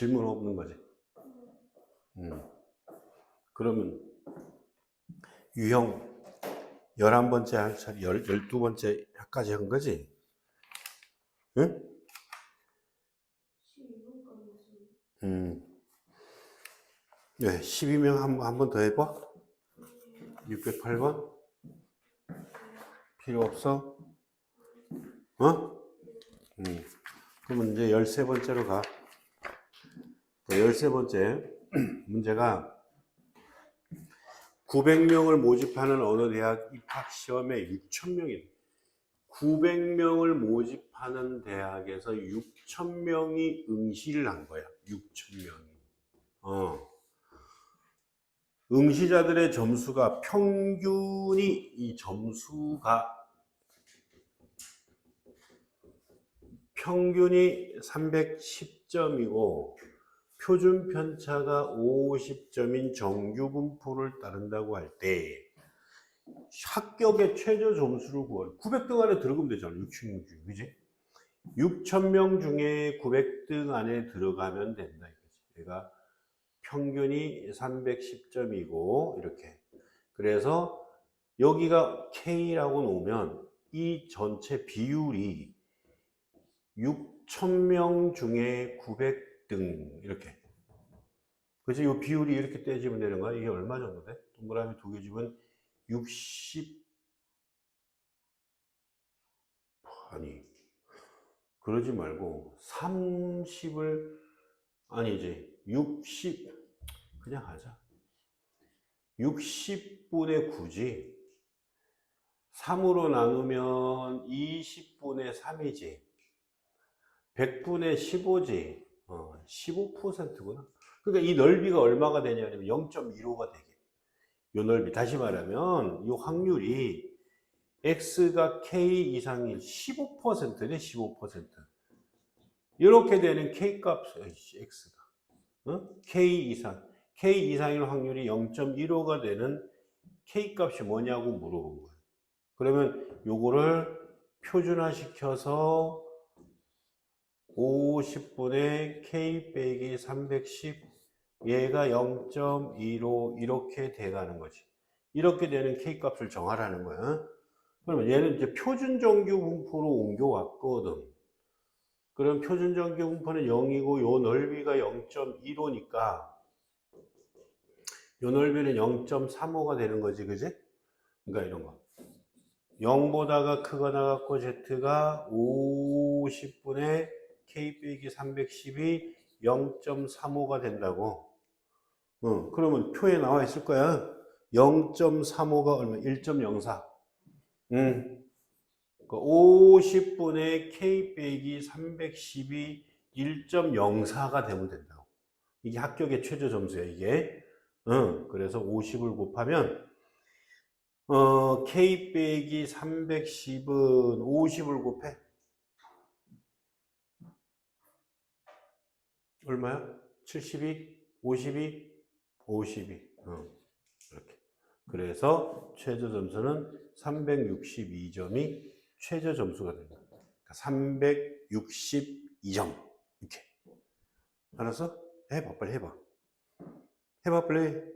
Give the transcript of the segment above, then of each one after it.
질문 없는 거지. 그러면 유형 11번째 할 차례 12번째까지 한 거지? 응? 네, 12명 한 번 더 해봐. 608번? 필요 없어? 어? 그러면 이제 13번째로 가. 13번째 문제가 900명을 모집하는 어느 대학 입학 시험에 6,000명이 900명을 모집하는 대학에서 6,000명이 응시를 한 거야. 6,000명이. 응시자들의 점수가 평균이 310점이고 표준 편차가 50점인 정규 분포를 따른다고 할 때 합격의 최저 점수를 구하라. 900등 안에 들어가면 되잖아. 6,000명 중에, 그지? 6,000명 중에 900등 안에 들어가면 된다. 얘가 평균이 310점이고 이렇게. 그래서 여기가 K라고 놓으면 이 전체 비율이 6,000명 중에 900등 이렇게. 그래서 이 비율이 이렇게 떼지면 되는 거야. 이게 얼마 정도 돼? 동그라미 두 개 집은 60 아니 그러지 말고 30을 아니지 60 그냥 하자. 60분의 9지 3으로 나누면 20분의 3이지 100분의 15지 15%구나. 그러니까 이 넓이가 얼마가 되냐면 0.15가 되게. 이 넓이 다시 말하면 이 확률이 X가 K 이상인 15%네 15%. 이렇게 되는 K 값 X가 K 이상일 확률이 0.15가 되는 K 값이 뭐냐고 물어본 거예요. 그러면 요거를 표준화시켜서 50분의 K 빼기 310 얘가 0.15 이렇게 돼가는 거지. 이렇게 되는 K 값을 정하라는 거야. 그러면 얘는 이제 표준 정규 분포로 옮겨왔거든. 그럼 표준 정규 분포는 0이고 요 넓이가 0.15니까 요 넓이는 0.35가 되는 거지, 그지? 그러니까 이런 거. 0보다가 크거나 같고 Z가 50분의 K 빼기 310이 0.35가 된다고. 그러면 표에 나와 있을 거야. 0.35가 얼마? 1.04. 50분의 K 빼기 310이 1.04가 되면 된다고. 이게 합격의 최저 점수야, 이게. 그래서 50을 곱하면, K 빼기 310은 50을 곱해. 얼마야? 72? 52? 52. 이렇게. 그래서 최저 점수는 362점이 최저 점수가 됩니다. 그러니까 362점. 이렇게. 알았어? 해봐, 빨리 해봐. 해봐, 빨리.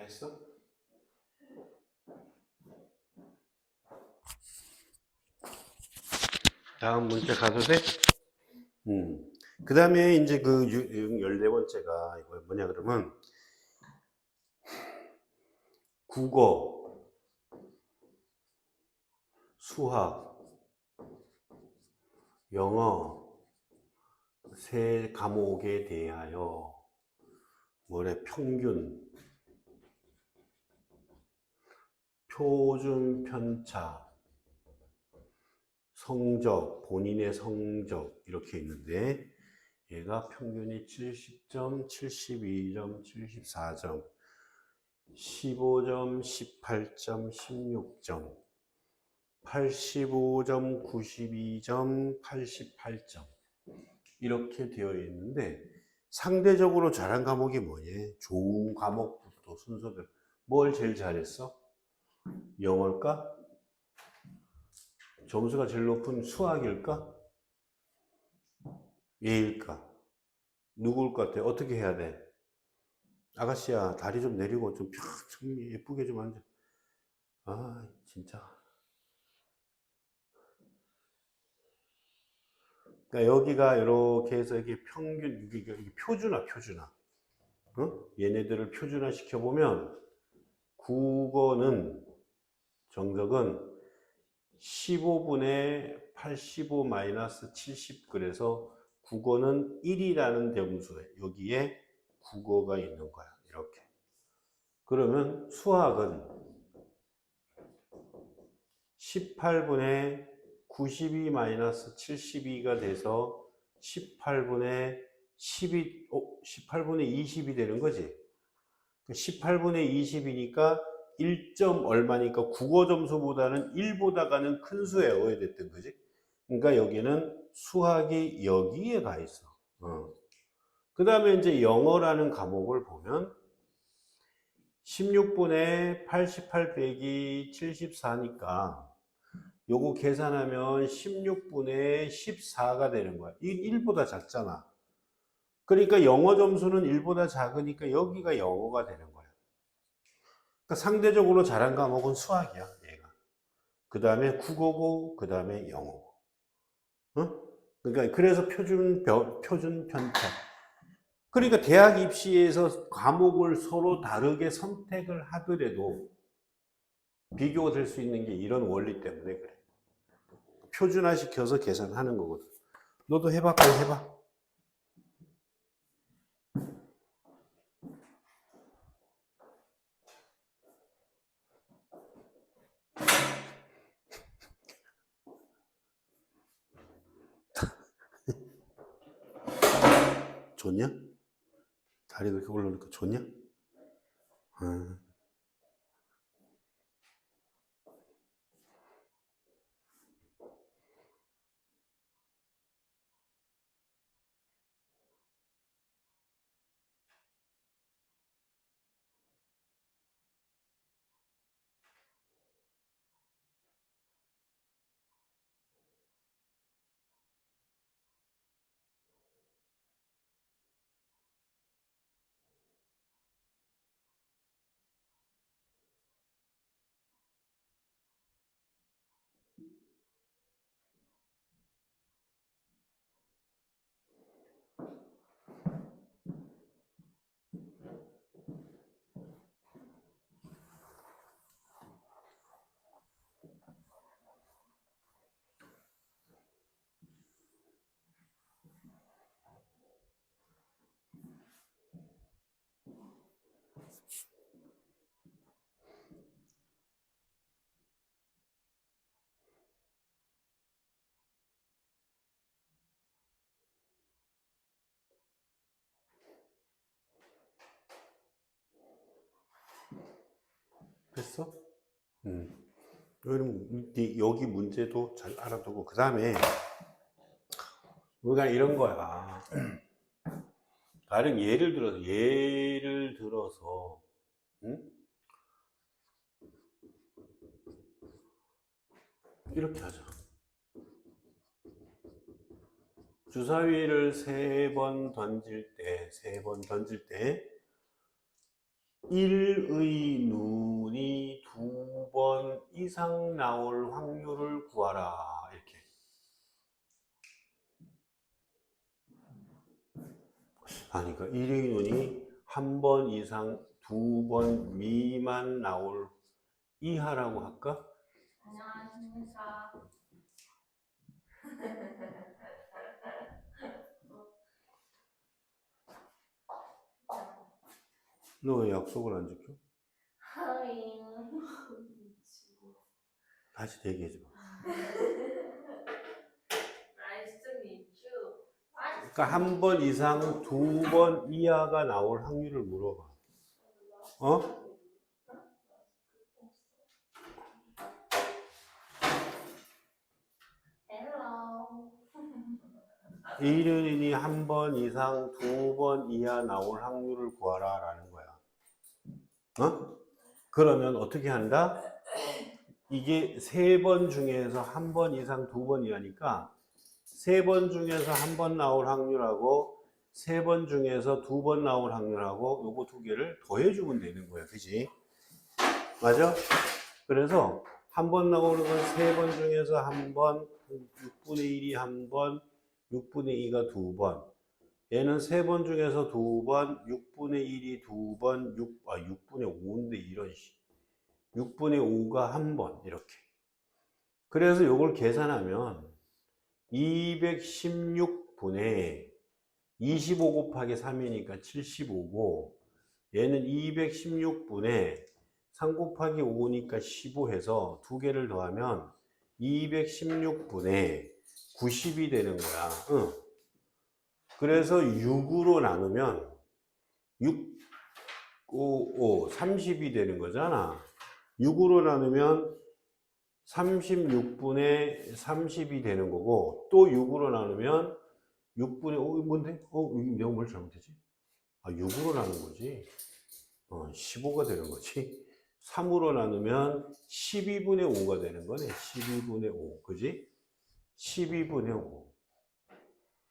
했어? 다음 문제 가도 돼? 그 다음에 이제 그 14번째가 이거 뭐냐 그러면 국어, 수학, 영어 세 과목에 대하여 뭐래 평균, 표준 편차, 성적, 본인의 성적 이렇게 있는데 얘가 평균이 70점, 72점, 74점, 15점, 18점, 16점, 85점, 92점, 88점 이렇게 되어 있는데 상대적으로 잘한 과목이 뭐니? 좋은 과목부터 순서대로 뭘 제일 잘했어? 영어일까? 점수가 제일 높은 수학일까? 예일까? 누구일 것 같아? 어떻게 해야 돼? 아가씨야, 다리 좀 내리고 좀 예쁘게 좀 앉아. 아, 진짜. 그러니까 여기가 이렇게 해서 이게 평균, 이게 표준화. 어? 얘네들을 표준화 시켜보면 국어는 정석은 15분의 85 마이너스 70 그래서 국어는 1이라는 점수에 여기에 국어가 있는 거야. 이렇게. 그러면 수학은 18분의 92 마이너스 72가 돼서 18분의 18분의 20이 되는 거지. 18분의 20이니까 1점 얼마니까 국어 점수보다는 1보다가는 큰 수에 넣어야 됐던 거지. 그러니까 여기는 수학이 여기에 가 있어. 그 다음에 이제 영어라는 과목을 보면 16분의 88 빼기 74니까 요거 계산하면 16분의 14가 되는 거야. 이 1보다 작잖아. 그러니까 영어 점수는 1보다 작으니까 여기가 영어가 되는 거야. 그러니까 상대적으로 잘한 과목은 수학이야, 얘가. 그 다음에 국어고, 그 다음에 영어고. 어? 그러니까 그래서 표준 편차. 그러니까 대학 입시에서 과목을 서로 다르게 선택을 하더라도 비교가 될 수 있는 게 이런 원리 때문에 그래. 표준화 시켜서 계산하는 거거든. 너도 해봐, 빨리 해봐. 좋냐? 다리 그렇게 올려놓고 좋냐? 됐어? 그럼 여기 문제도 잘 알아두고 그 다음에 우리가 이런 거야. 다른 예를 들어서 응? 이렇게 하자. 주사위를 세 번 던질 때 1의 눈이 2번 이상 나올 확률을 구하라. 이렇게. 아니, 그러니까 1의 눈이 1번 이상 2번 미만 나올 이하라고 할까? 안녕하십니까. 너 왜 약속을 안 지켜? 하잉. 다시 대기해줘. Nice to meet you. 그러니까 1번 이상 2번 이하가 나올 확률을 물어봐. 어? Hello. 1년인이 1번 이상 2번 이하 나올 확률을 구하라 라는 거야. 어? 그러면 어떻게 한다? 이게 3번 중에서 1번 이상 2번 이하니까 3번 중에서 1번 나올 확률하고 3번 중에서 2번 나올 확률하고 요거 두 개를 더해주면 되는 거야. 그지? 맞아? 그래서 1번 나오는 건 3번 중에서 1번, 6분의 1이 1번, 6분의 2가 2번. 얘는 3번 중에서 2번, 6분의 1이 2번, 6분의 5인데 이런 식. 6분의 5가 1번, 이렇게. 그래서 이걸 계산하면 216분의 25 곱하기 3이니까 75고, 얘는 216분의 3 곱하기 5니까 15 해서 두 개를 더하면 216분의 90이 되는 거야. 응. 그래서 6으로 나누면 6, 5, 5, 30이 되는 거잖아. 6으로 나누면 36분의 30이 되는 거고, 또 6으로 나누면 6분의 5, 뭔데? 내가 뭘 잘못했지? 6으로 나눈 거지. 15가 되는 거지. 3으로 나누면 12분의 5가 되는 거네. 12분의 5. 그지? 12분의 5.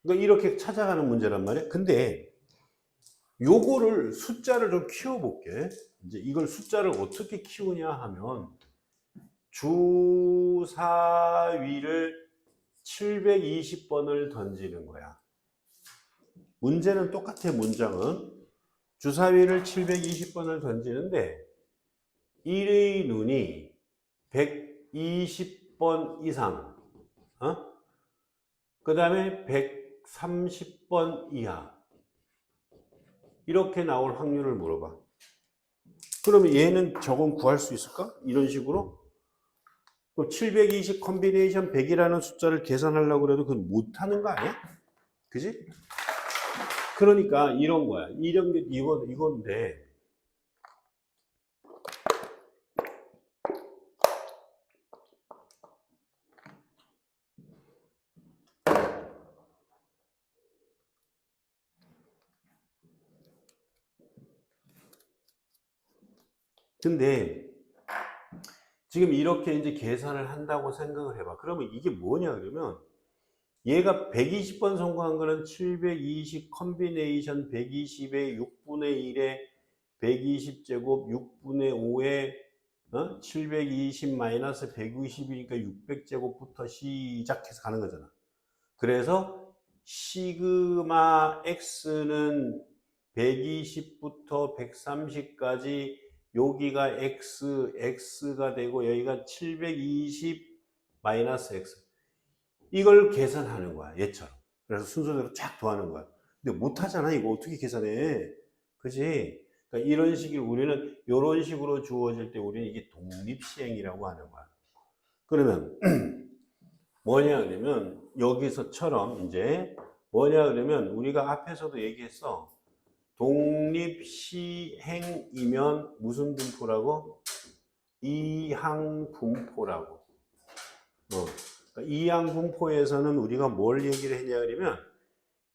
그러니까 이렇게 찾아가는 문제란 말이야. 근데 요거를 숫자를 좀 키워볼게. 이제 이걸 숫자를 어떻게 키우냐 하면 주사위를 720번을 던지는 거야. 문제는 똑같아. 문장은 주사위를 720번을 던지는데 1의 눈이 120번 이상, 그 다음에 130번 이하, 이렇게 나올 확률을 물어봐. 그러면 얘는 저건 구할 수 있을까? 이런 식으로? 720 컨비네이션 100이라는 숫자를 계산하려고 해도 그건 못하는 거 아니야? 그지? 그러니까 이런 거야. 이건데. 근데 지금 이렇게 이제 계산을 한다고 생각을 해봐. 그러면 이게 뭐냐 그러면 얘가 120번 성공한 거는 720 컨비네이션 120의 6분의 1에 120제곱 6분의 5에 720 마이너스 120이니까 600제곱부터 시작해서 가는 거잖아. 그래서 시그마 x는 120부터 130까지 여기가 x가 되고 여기가 720 마이너스 x. 이걸 계산하는 거야, 얘처럼. 그래서 순서대로 쫙 더하는 거야. 근데 못하잖아. 이거 어떻게 계산해? 그지? 그러니까 이런 식으로 우리는 이런 식으로 주어질 때 우리는 이게 독립시행이라고 하는 거야. 그러면 뭐냐 그러면 여기서처럼 이제 뭐냐 그러면 우리가 앞에서도 얘기했어. 독립시행이면 무슨 분포라고? 이항분포라고. 그러니까 이항분포에서는 우리가 뭘 얘기를 했냐 그러면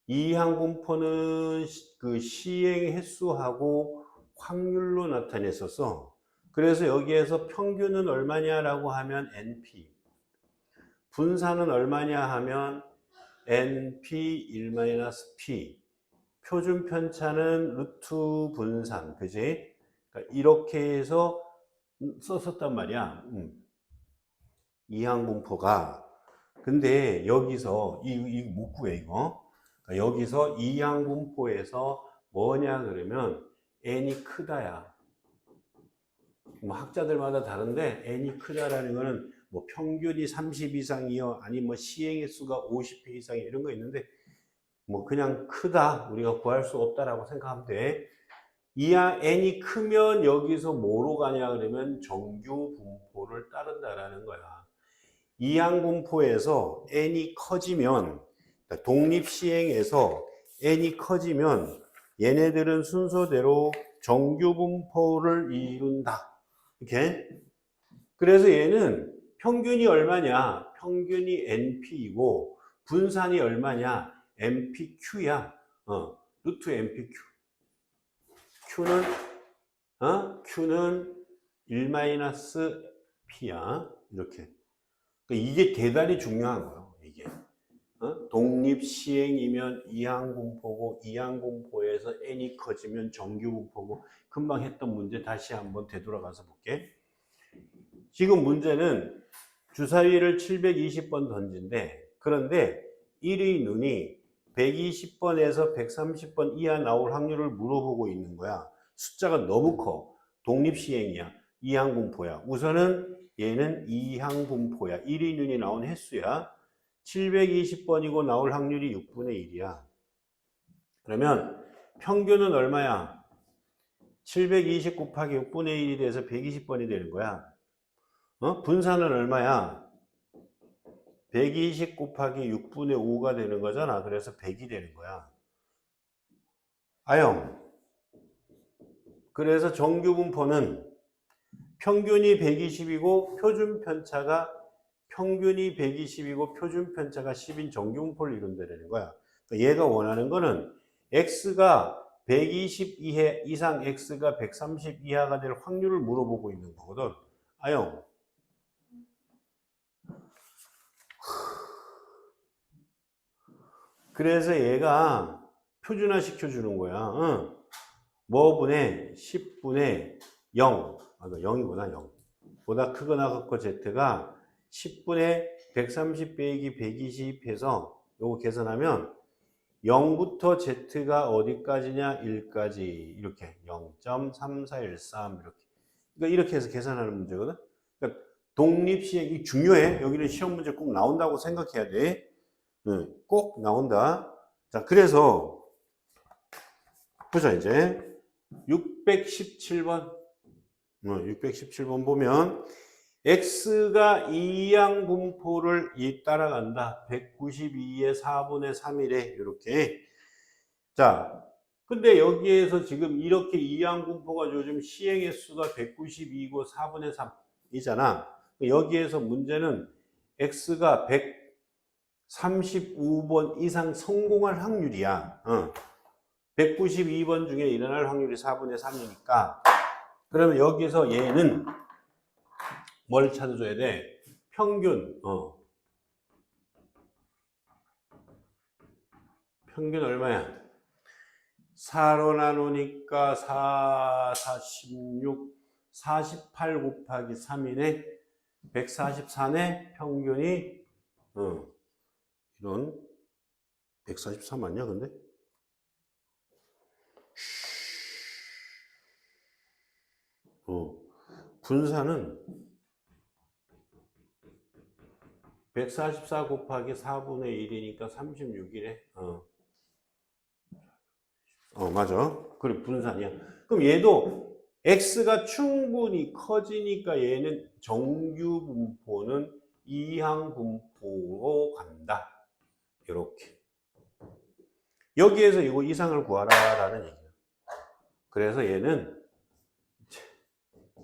이항분포는 그 시행 횟수하고 확률로 나타냈었어. 그래서 여기에서 평균은 얼마냐라고 하면 NP, 분산은 얼마냐 하면 NP1-P, 표준 편차는 루트 분산, 그지? 그러니까 이렇게 해서 썼었단 말이야. 이항분포가. 근데 여기서 이 못 구해 이거. 그러니까 여기서 이항분포에서 뭐냐 그러면 n이 크다야. 뭐 학자들마다 다른데 n이 크다라는 거는 뭐 평균이 30 이상이요, 아니 뭐 시행의 수가 50회 이상이 이런 거 있는데 뭐 그냥 크다, 우리가 구할 수 없다라고 생각하면 돼. 이하 n이 크면 여기서 뭐로 가냐 그러면 정규 분포를 따른다라는 거야. 이항 분포에서 n이 커지면, 독립 시행에서 n이 커지면 얘네들은 순서대로 정규 분포를 이룬다. 이렇게. 그래서 얘는 평균이 얼마냐? 평균이 np이고 분산이 얼마냐? npq야. 루트 npq. Q는 1-P야. 이렇게. 그러니까 이게 대단히 중요한 거예요. 이게. 독립 시행이면 이항분포고, 이항분포에서 n이 커지면 정규분포고. 금방 했던 문제 다시 한번 되돌아가서 볼게. 지금 문제는 주사위를 720번 던진대. 그런데 1의 눈이 120번에서 130번 이하 나올 확률을 물어보고 있는 거야. 숫자가 너무 커. 독립시행이야. 이항분포야. 우선은 얘는 이항분포야. 1의 눈이 나온 횟수야. 720번이고 나올 확률이 6분의 1이야. 그러면 평균은 얼마야? 720 곱하기 6분의 1이 돼서 120번이 되는 거야. 분산은 얼마야? 120 곱하기 6분의 5가 되는 거잖아. 그래서 100이 되는 거야. 아영. 그래서 정규분포는 평균이 120이고 평균이 120이고 표준편차가 10인 정규분포를 이룬다는 거야. 그러니까 얘가 원하는 거는 x가 120 이상 x가 130 이하가 될 확률을 물어보고 있는 거거든. 아영. 그래서 얘가 표준화 시켜주는 거야. 뭐분의 10분의 0. 0이구나, 0. 보다 크거나 같고 z가 10분의 130 빼기 120 해서 요거 계산하면 0부터 z가 어디까지냐? 1까지. 이렇게 0.3413 이렇게. 그러니까 이렇게 해서 계산하는 문제거든. 그러니까 독립시행이 중요해. 여기는 시험 문제 꼭 나온다고 생각해야 돼. 꼭 나온다. 자, 그래서 보자 이제 617번 617번 보면 x가 이항분포를 따라간다. 192의 4분의 3이래. 이렇게. 자, 근데 여기에서 지금 이렇게 이항분포가 요즘 시행의 수가 192고 4분의 3이잖아. 여기에서 문제는 x가 135번 이상 성공할 확률이야. 192번 중에 일어날 확률이 4분의 3이니까. 그러면 여기서 얘는 뭘 찾아줘야 돼? 평균. 평균 얼마야? 4로 나누니까 4, 46, 48 곱하기 3이네. 144네. 평균이 이런 144 맞냐 근데? 분산은 144 곱하기 4분의 1이니까 36이래. 맞아. 그래, 분산이야. 그럼 얘도 x가 충분히 커지니까 얘는 정규 분포는 이항 분포로 간다. 이렇게. 여기에서 이거 이상을 구하라라는 얘기야. 그래서 얘는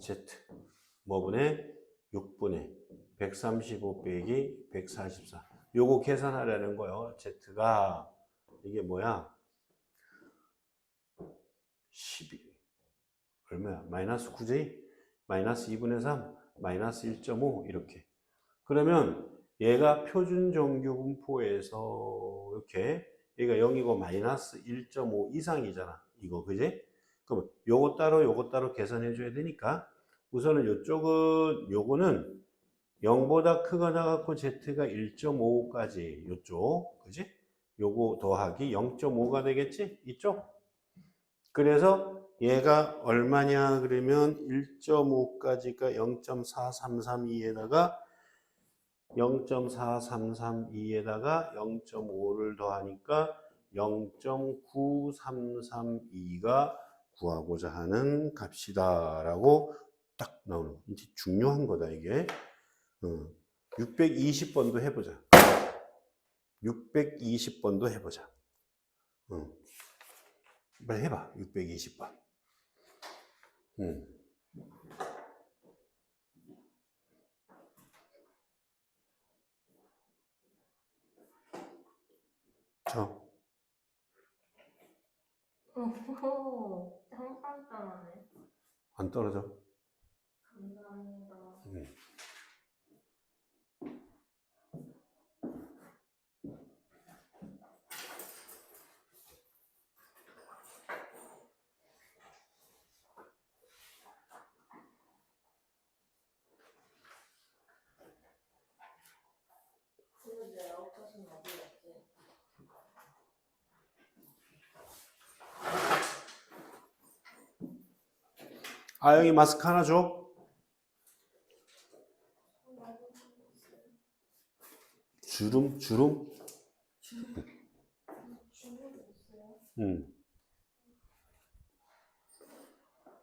z 뭐분의 6분의 135 빼기 144. 요거 계산하라는 거예요. z가 이게 뭐야? 12 얼마야? 마이너스 9j 마이너스 2분의 3 마이너스 1.5 이렇게. 그러면 얘가 표준 정규 분포에서 이렇게 얘가 0이고 마이너스 1.5 이상이잖아. 이거 그지? 그럼 요거 따로 계산해 줘야 되니까 우선은 요쪽은 요거는 0보다 크거나 같고 z가 1.5까지 요쪽 그지? 요거 더하기 0.5가 되겠지? 이쪽? 그래서 얘가 얼마냐 그러면 1.5까지가 0.4332에다가 0.4332에다가 0.5를 더하니까 0.9332가 구하고자 하는 값이다 라고 딱 나오는 거. 이제 중요한 거다 이게. 620번도 해보자. 620번도 해보자. 빨리 해봐. 620번. 저. 오호, 짱짱짱하네. 안 떨어져. 감사합니다. 근데 내 아웃컷은 어디 갔지? 아영이 마스크 하나 줘. 주름? 주문 있어요? 네,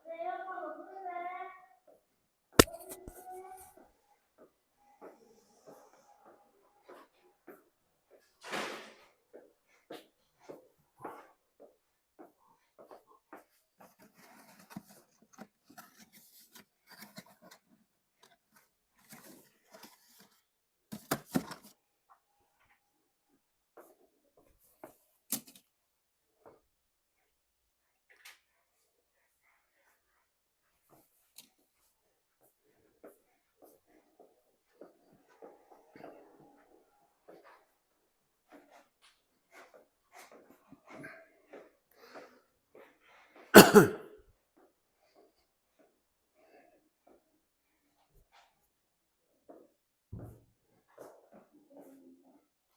에어컨 없는데.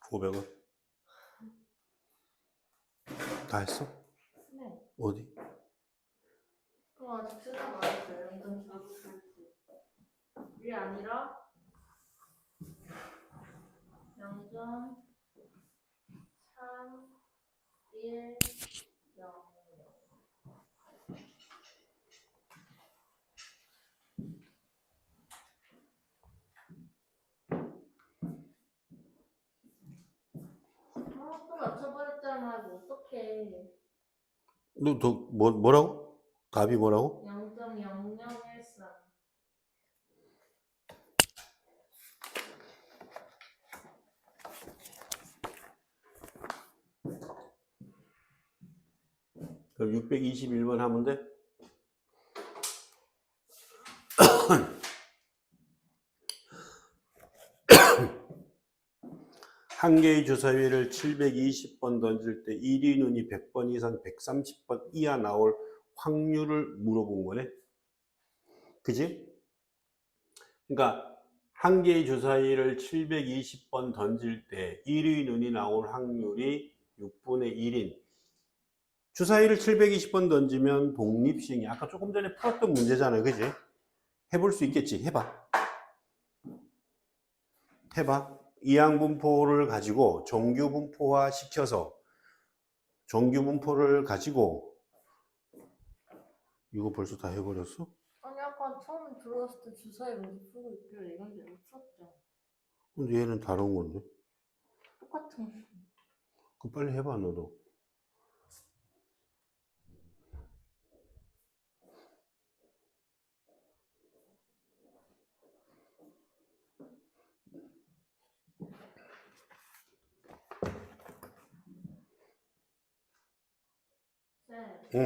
(500원) 다 했어? 네. 어디? 그럼 아직 생각 안 했어요. 이건 저도 볼지. 이게 아니라 0.3, 1, 0, 0. 아, 또 맞춰버렸잖아. 이거 어떡해. 너 뭐라고? 답이 뭐라고? 0.0013. 그럼 621번 하면 돼? 한 개의 주사위를 720번 던질 때 1위 눈이 100번 이상 130번 이하 나올 확률을 물어본 거네. 그지? 그러니까 한 개의 주사위를 720번 던질 때 1위 눈이 나올 확률이 6분의 1인 주사위를 720번 던지면 독립식이 아까 조금 전에 풀었던 문제잖아요. 그지? 해볼 수 있겠지? 해봐. 해봐. 이항분포를 가지고 정규분포화 시켜서 정규분포를 가지고 이거 벌써 다 해버렸어? 아니, 아까 처음 들어왔을 때 주사위 먼저 풀고 있길래 이건 이제 못 풀었죠. 근데 얘는 다른 건데. 똑같은. 그럼 빨리 해봐 너도. 네. 응.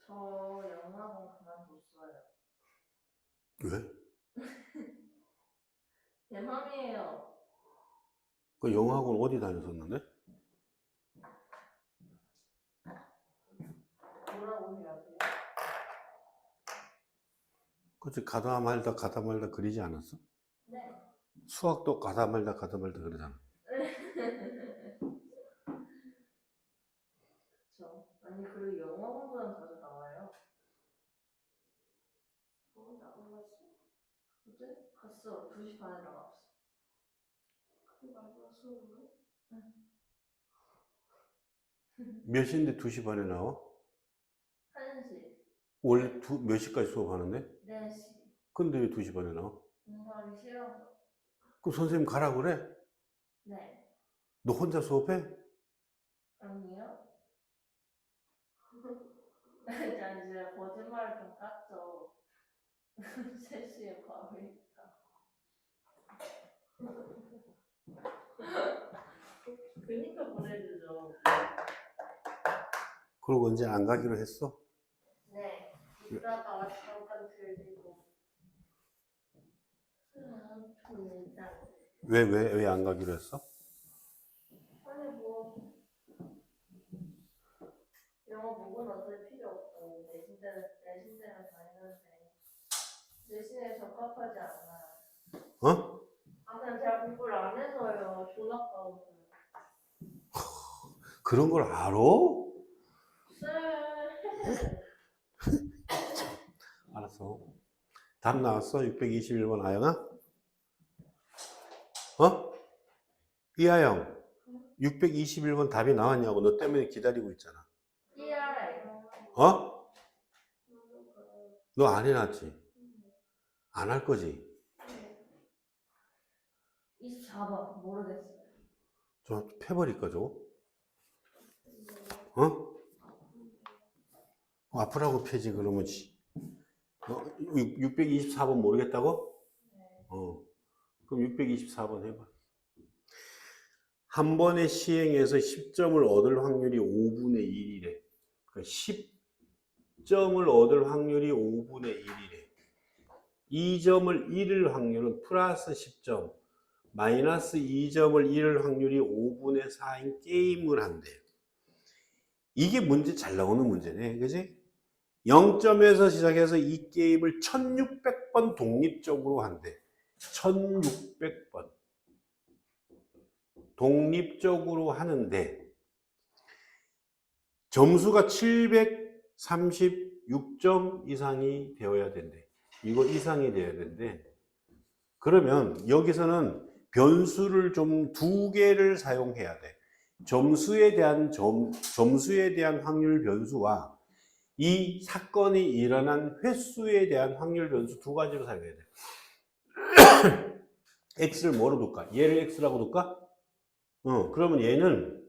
저 영화관 그만뒀어요. 왜? 제 맘이에요. 그 영어학원 어디 다녔었는데? 뭐라고 해야 그치, 가다 말다 그리지 않았어? 네. 수학도 가다 말다 그러잖아. 그쵸. 아니, 그리고 영어 공부는 자주 나와요. 나안 갔어? 어제? 갔어. 2시 반에 나갔어. 그거 말고 수업은? 응. 몇 시인데 2시 반에 나와? 1시. 원래 몇 시까지 수업하는데? 4시. 근데 왜 2시 반에 나와? 공부하기 싫어서. 그럼 선생님 가라 그래? 네. 너 혼자 수업해? 아니요. 난 진짜 거짓말을 좀 깠죠. 3시에 바로 있다. 그니까 보내주죠. 그러고 언제 안 가기로 했어? 네. 이따가 잠깐 들리고. 왜 안 가기로 했어? 아니 뭐 영어 보고는 어차피 필요 없고 내신대는 다니는데 내신에 적합하지 않아요. 어? 아 그냥 제가 공부를 안 해서요. 존 아까워서. 그런 걸 알아? 네. 알았어. 답 나왔어? 621번 아영아? 어? 이하영, 621번 답이 나왔냐고. 너 때문에 기다리고 있잖아. ERI. 어? 너 안 해놨지? 안 할 거지? 24번 모르겠어요. 저 패버릴까 저거? 어? 앞으라고 패지 그러면 624번 모르겠다고? 어. 그럼 624번 해봐. 한 번의 시행에서 10점을 얻을 확률이 5분의 1이래. 그러니까 10점을 얻을 확률이 5분의 1이래. 2점을 잃을 확률은 플러스 10점, 마이너스 2점을 잃을 확률이 5분의 4인 게임을 한대. 이게 문제 잘 나오는 문제네. 그지? 0점에서 시작해서 이 게임을 1600번 독립적으로 한대. 1600번. 독립적으로 하는데 점수가 736점 이상이 되어야 된대. 이거 이상이 돼야 된대. 그러면 여기서는 변수를 좀 2개를 사용해야 돼. 점수에 대한 확률 변수와 이 사건이 일어난 횟수에 대한 확률 변수 2가지로 사용해야 돼. x를 뭐로 둘까? 얘를 x라고 둘까? 그러면 얘는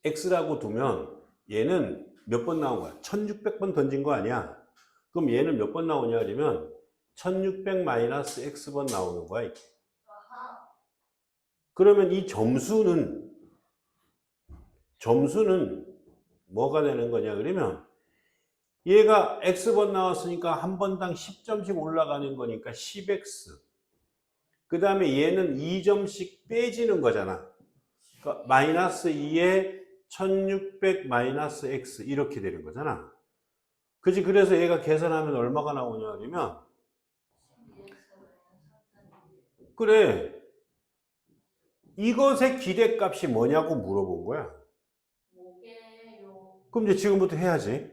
x라고 두면 얘는 몇 번 나온 거야? 1600번 던진 거 아니야? 그럼 얘는 몇 번 나오냐 그러면 1600 마이너스 x번 나오는 거야. 이렇게. 그러면 이 점수는 뭐가 되는 거냐 그러면 얘가 x번 나왔으니까 한 번당 10점씩 올라가는 거니까 10x. 그 다음에 얘는 2점씩 빼지는 거잖아. 그러니까 마이너스 2에 1600 마이너스 x 이렇게 되는 거잖아. 그지? 그래서 얘가 계산하면 얼마가 나오냐 그러면 그래. 이것의 기대값이 뭐냐고 물어본 거야. 뭐게요? 그럼 이제 지금부터 해야지.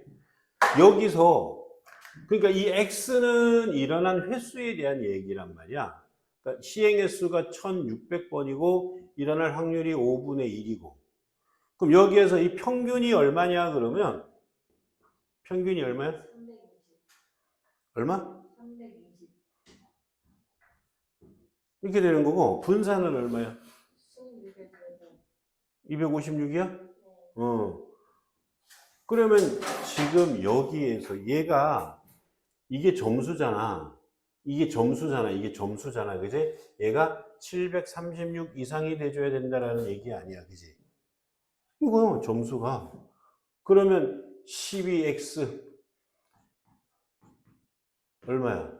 여기서 그러니까 이 x는 일어난 횟수에 대한 얘기란 말이야. 그러니까 시행 횟수가 1600번이고 일어날 확률이 5분의 1이고. 그럼 여기에서 이 평균이 얼마냐 그러면 평균이 얼마야? 320. 얼마? 320. 이렇게 되는 거고 분산은 얼마야? 1600. 256이야? 그러면 지금 여기에서 얘가 이게 점수잖아. 이게 점수잖아. 그지? 얘가 736 이상이 돼줘야 된다라는 얘기 아니야. 그지? 이거 점수가. 그러면 12x 얼마야?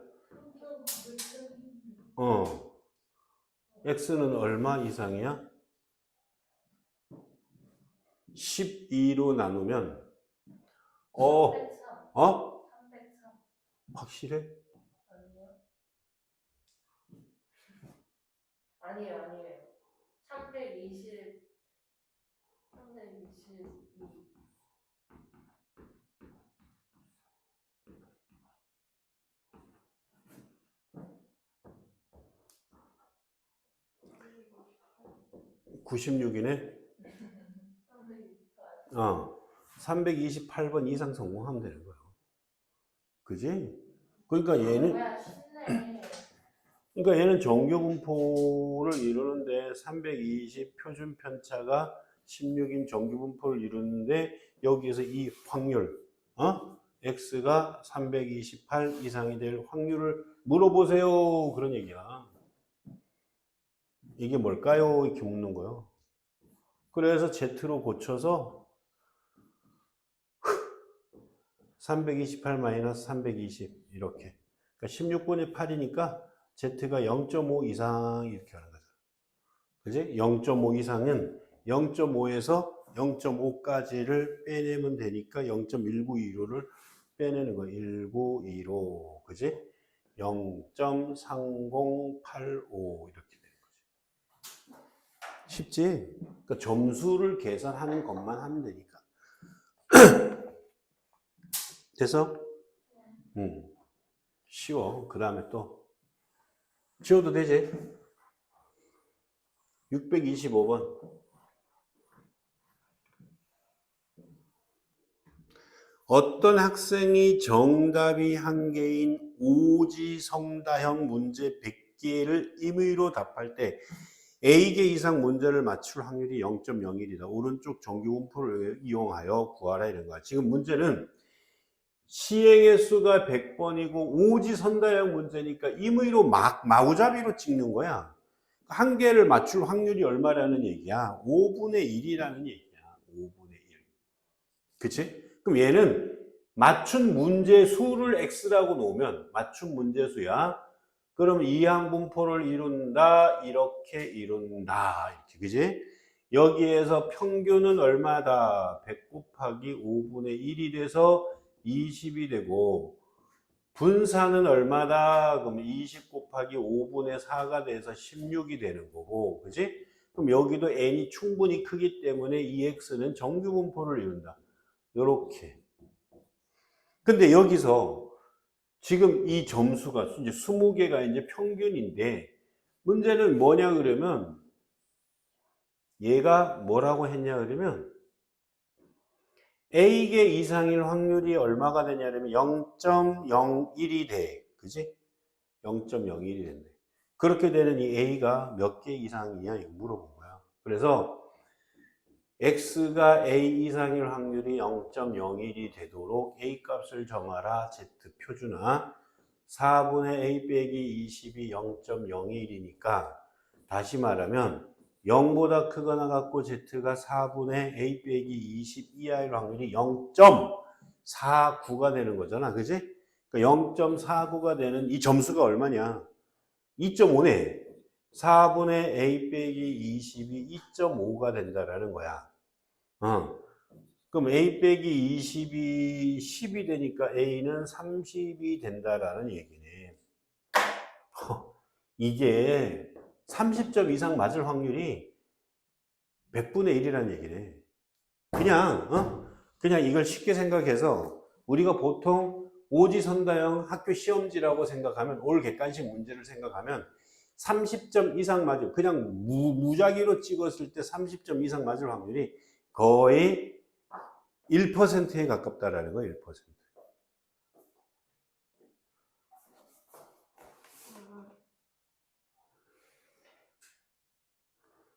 x는 얼마 이상이야? 12로 나누면 303. 어? 303. 확실해? 아니요. 아니에요. 322. 96이네? 328번 이상 성공하면 되는 거야. 그지? 그러니까 얘는, 뭐야, 쉽네. 그러니까 얘는 정규 분포를 이루는데 320 표준 편차가 16인 정규 분포를 이루는데 여기에서 이 확률, x가 328 이상이 될 확률을 물어보세요. 그런 얘기야. 이게 뭘까요? 이렇게 묻는 거예요. 그래서 z로 고쳐서 328-320 이렇게. 그러니까 16분의 8이니까 z가 0.5 이상 이렇게 하는 거죠. 그지? 0.5 이상은 0.5에서 0.5까지를 빼내면 되니까 0.1925를 빼내는 거예요. 1925. 그지? 0.3085 이렇게 되는 거지. 쉽지? 그러니까 점수를 계산하는 것만 하면 되니까. 돼서? 쉬워. 그 다음에 또 지워도 되지? 625번. 어떤 학생이 정답이 한 개인 오지성다형 문제 100개를 임의로 답할 때 A개 이상 문제를 맞출 확률이 0.01이다. 오른쪽 정규분포를 이용하여 구하라 이런 거야. 지금 문제는 시행의 수가 100번이고 오지선다형 문제니까 임의로 마구잡이로 찍는 거야. 한 개를 맞출 확률이 얼마라는 얘기야? 5분의 1이라는 얘기야. 5분의 1. 그치? 그럼 얘는 맞춘 문제 수를 x라고 놓으면 맞춘 문제 수야. 그럼 이항분포를 이룬다. 이렇게 이룬다. 이렇게. 그지? 여기에서 평균은 얼마다? 100 곱하기 5분의 1이 돼서 20이 되고 분산은 얼마다? 그럼 20 곱하기 5분의 4가 돼서 16이 되는 거고. 그지? 그럼 여기도 n이 충분히 크기 때문에 이 x는 정규분포를 이룬다. 요렇게. 근데 여기서 지금 이 점수가 이제 20개가 이제 평균인데 문제는 뭐냐 그러면 얘가 뭐라고 했냐 그러면 A개 이상일 확률이 얼마가 되냐면 0.01이 돼. 그지? 0.01이 된대. 그렇게 되는 이 A가 몇 개 이상이냐 이거 물어본 거야. 그래서 X가 A 이상일 확률이 0.01이 되도록 A 값을 정하라. Z 표준화. 4분의 A 빼기 20이 0.01이니까 다시 말하면 0보다 크거나 같고 Z가 4분의 A 빼기 20 이하일 확률이 0.49가 되는 거잖아. 그지? 그러니까 0.49가 되는 이 점수가 얼마냐? 2.5네. 4분의 A 빼기 20이 2.5가 된다라는 거야. 그럼 A 빼기 20이 10이 되니까 A는 30이 된다라는 얘기네. 이게 30점 이상 맞을 확률이 100분의 1이라는 얘기네. 그냥 이걸 쉽게 생각해서 우리가 보통 오지선다형 학교 시험지라고 생각하면 올 객관식 문제를 생각하면 30점 이상 맞을 그냥 무작위로 찍었을 때 30점 이상 맞을 확률이 거의 1%에 가깝다라는 거예요. 1%.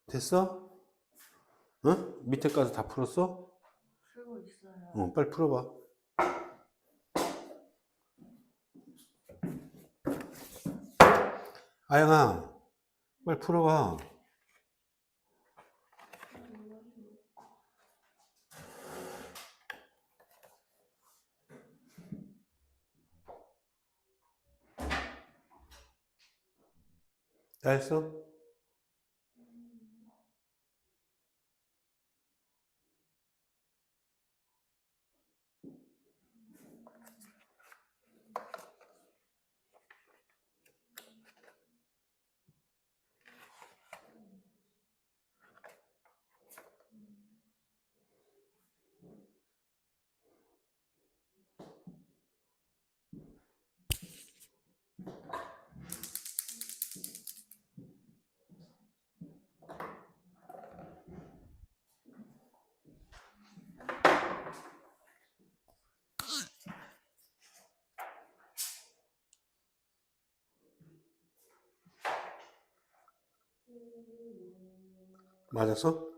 됐어? 밑에 까지 다 풀었어? 풀고 있어요. 빨리 풀어봐. 아영아, 빨리 풀어봐. 다 했어? 맞았어?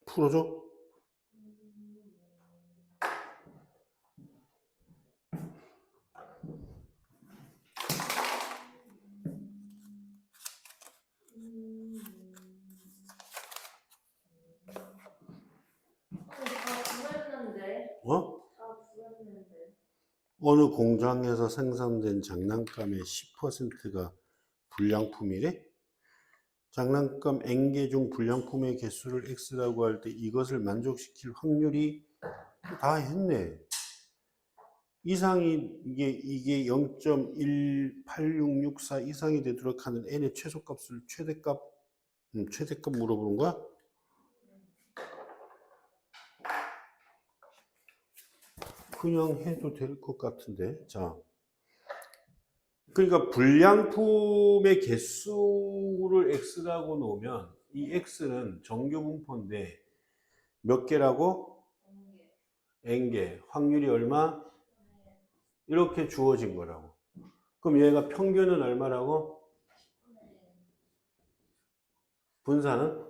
풀어줘? 다 구했는데. 어? 다 구했는데. 어느 공장에서 생산된 장난감의 10%가 불량품이래? 장난감 N개 중 불량품의 개수를 X라고 할 때 이것을 만족시킬 확률이 다 했네. 이상이, 이게 0.18664 이상이 되도록 하는 N의 최소값을 최대값 물어보는 거야? 그냥 해도 될 것 같은데. 자. 그러니까 불량품의 개수를 X라고 놓으면 이 X는 정규 분포인데 몇 개라고? N개. 확률이 얼마? 이렇게 주어진 거라고. 그럼 얘가 평균은 얼마라고? 분산은?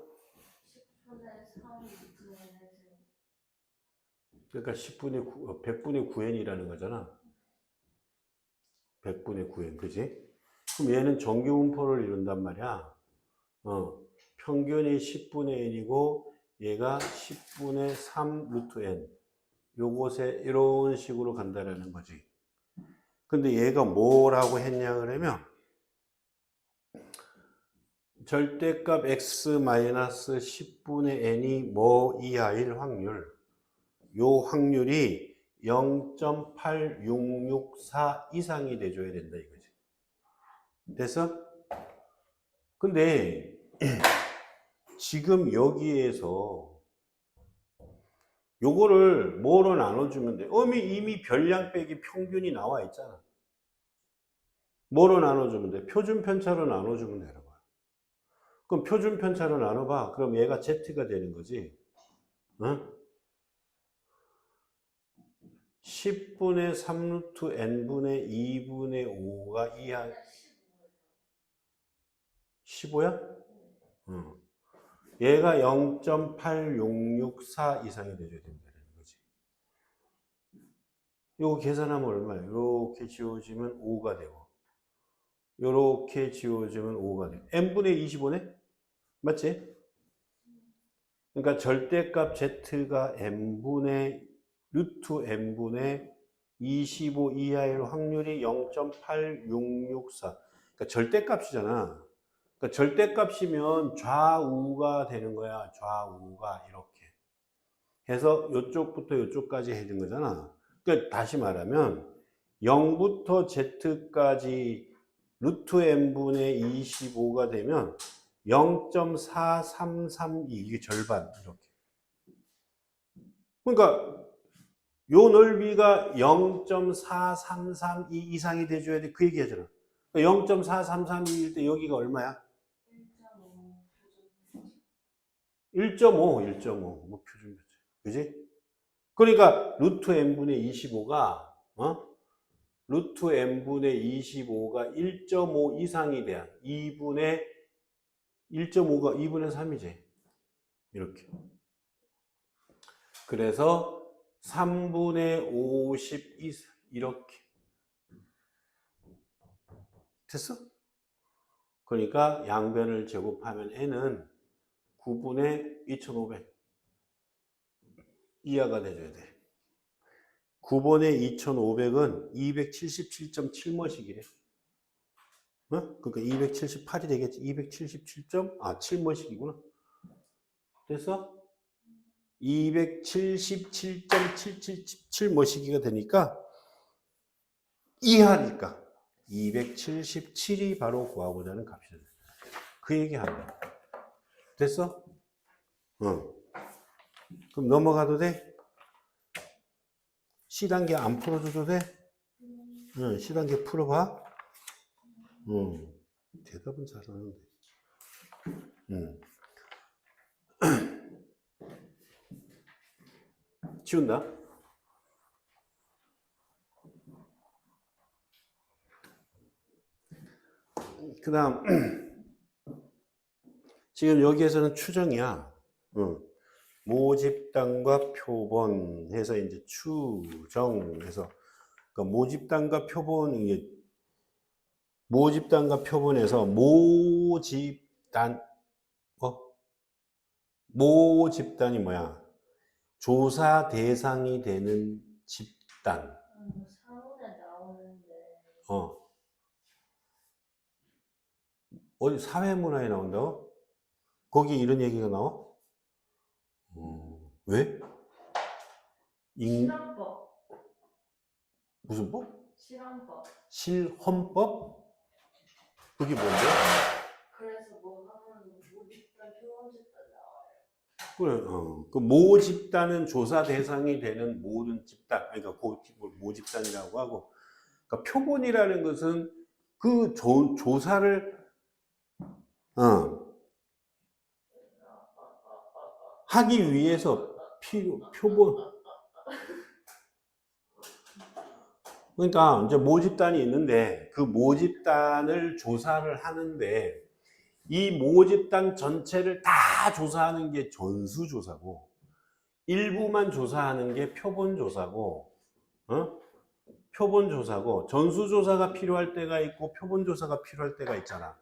그러니까 100분의 9n이라는 거잖아. 100분의 9n, 그지? 그럼 얘는 정규 분포를 이룬단 말이야. 평균이 10분의 n이고 얘가 10분의 3 루트 n. 요것에 이런 식으로 간다라는 거지. 근데 얘가 뭐라고 했냐 그러면 절대값 x-10분의 n이 뭐 이하일 확률. 요 확률이 0.8664 이상이 돼줘야 된다 이거지. 됐어? 근데 지금 여기에서 요거를 뭐로 나눠주면 돼? 이미 별량 빼기 평균이 나와 있잖아. 뭐로 나눠주면 돼? 표준 편차로 나눠주면 되는 거야. 그럼 표준 편차로 나눠봐. 그럼 얘가 Z가 되는 거지. 응? 10분의 3루트 n분의 2분의 5가 이하 15야? 응. 얘가 0.8664 이상이 돼줘야 된다는 거지. 이거 계산하면 얼마야? 이렇게 지워지면 5가 되고 이렇게 지워지면 5가 돼. n분의 25네? 맞지? 그러니까 절대값 z가 n분의 루트 n분의 25 이하일 확률이 0.8664. 그러니까 절대값이잖아. 그러니까 절대값이면 좌우가 되는 거야. 좌우가 이렇게. 해서 이쪽부터 이쪽까지 해준 거잖아. 그러니까 다시 말하면 0부터 z까지 루트 n분의 25가 되면 0.4332 이게 절반 이렇게. 그러니까 요 넓이가 0.4332 이상이 돼줘야 돼. 그 얘기 하잖아. 0.4332일 때 여기가 얼마야? 1.5, 1.5. 뭐 표준 표준. 그지? 그러니까 루트 n분의 25가 루트 n분의 25가 1.5 이상이 돼야 2분의 1.5가 2분의 3이지. 이렇게. 그래서 3분의 50 이렇게. 됐어? 그러니까 양변을 제곱하면 n은 9분의 2500 이하가 돼줘야 돼. 9분의 2500은 277.7머씩이래. 그러니까 278이 되겠지. 277.7머씩이구나. 됐어? 277.777머시기가 되니까 이하니까 277이 바로 구하고자 하는 값이다. 그 얘기한다. 됐어? 그럼 넘어가도 돼? C단계 안 풀어줘도 돼? C단계 풀어봐. 대답은 잘하는데. 지운다. 그 다음 지금 여기에서는 추정이야. 응. 모집단과 표본 해서 이제 추정해서 그러니까 모집단과 표본 이게 모집단과 표본에서 모집단 모집단이 뭐야? 조사 대상이 되는 집단. 사문에 나오는데 어. 어디 사회문화에 나온다고? 거기 이런 얘기가 나와? 왜? 실험법. 무슨 법? 실험법. 실헌법? 그게 뭔데? 그래서 뭐 하면 모집단, 표본집단 나와요. 그래, 그 모집단은 조사 대상이 되는 모든 집단, 그러니까 모집단이라고 하고, 그러니까 표본이라는 것은 그 조사를, 하기 위해서 표본, 그러니까 이제 모집단이 있는데 그 모집단을 조사를 하는데 이 모집단 전체를 다 조사하는 게 전수조사고 일부만 조사하는 게 표본조사고 표본조사고 전수조사가 필요할 때가 있고 표본조사가 필요할 때가 있잖아.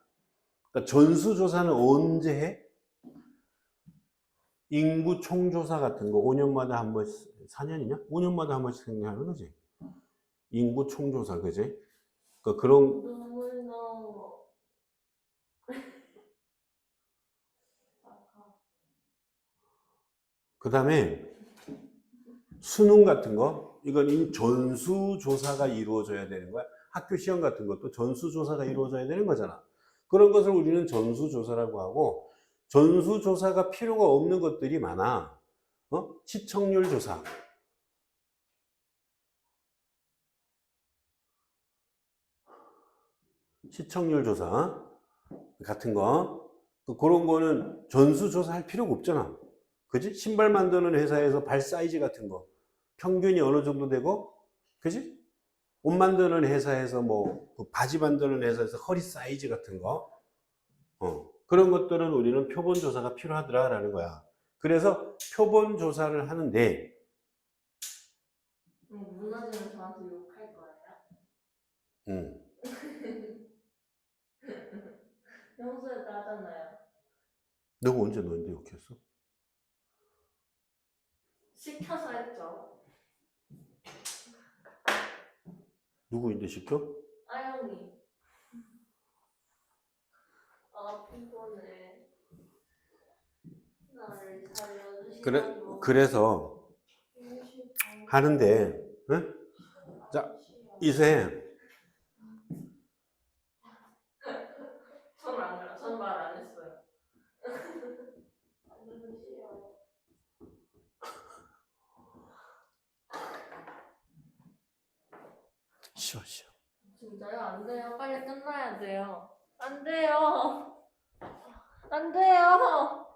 그러니까 전수조사는 언제 해? 인구 총조사 같은 거 5년마다 한 번씩 4년이냐? 5년마다 한 번씩 하는 거지. 인구 총조사 그지? 그러니까 그런 눈물 나와. 그 다음에 수능 같은 거 이건 전수조사가 이루어져야 되는 거야. 학교 시험 같은 것도 전수조사가 이루어져야 되는 거잖아. 그런 것을 우리는 전수조사라고 하고 전수조사가 필요가 없는 것들이 많아. 시청률 조사. 시청률 조사 같은 거 그런 거는 전수조사 할 필요가 없잖아. 그지? 신발 만드는 회사에서 발 사이즈 같은 거 평균이 어느 정도 되고 그지? 옷 만드는 회사에서 그 바지 만드는 회사에서 허리 사이즈 같은 거 그런 것들은 우리는 표본 조사가 필요하더라라는 거야. 그래서 표본 조사를 하는데 무너지면 저한테 욕할 거예요? 음, 평소에도 하잖아요. 너가 언제 너한테 욕했어? 시켜서 했죠. 누구인데 시켜? 아영이. 아 피곤해. 나를 살려주시라고. 그래서 하는데 응? 자 이제 저는 안 그래요. 저는 말 안 했어요. 쉬어 쉬어. 진짜요? 안 돼요. 빨리 끝나야 돼요. 안 돼요. 안 돼요.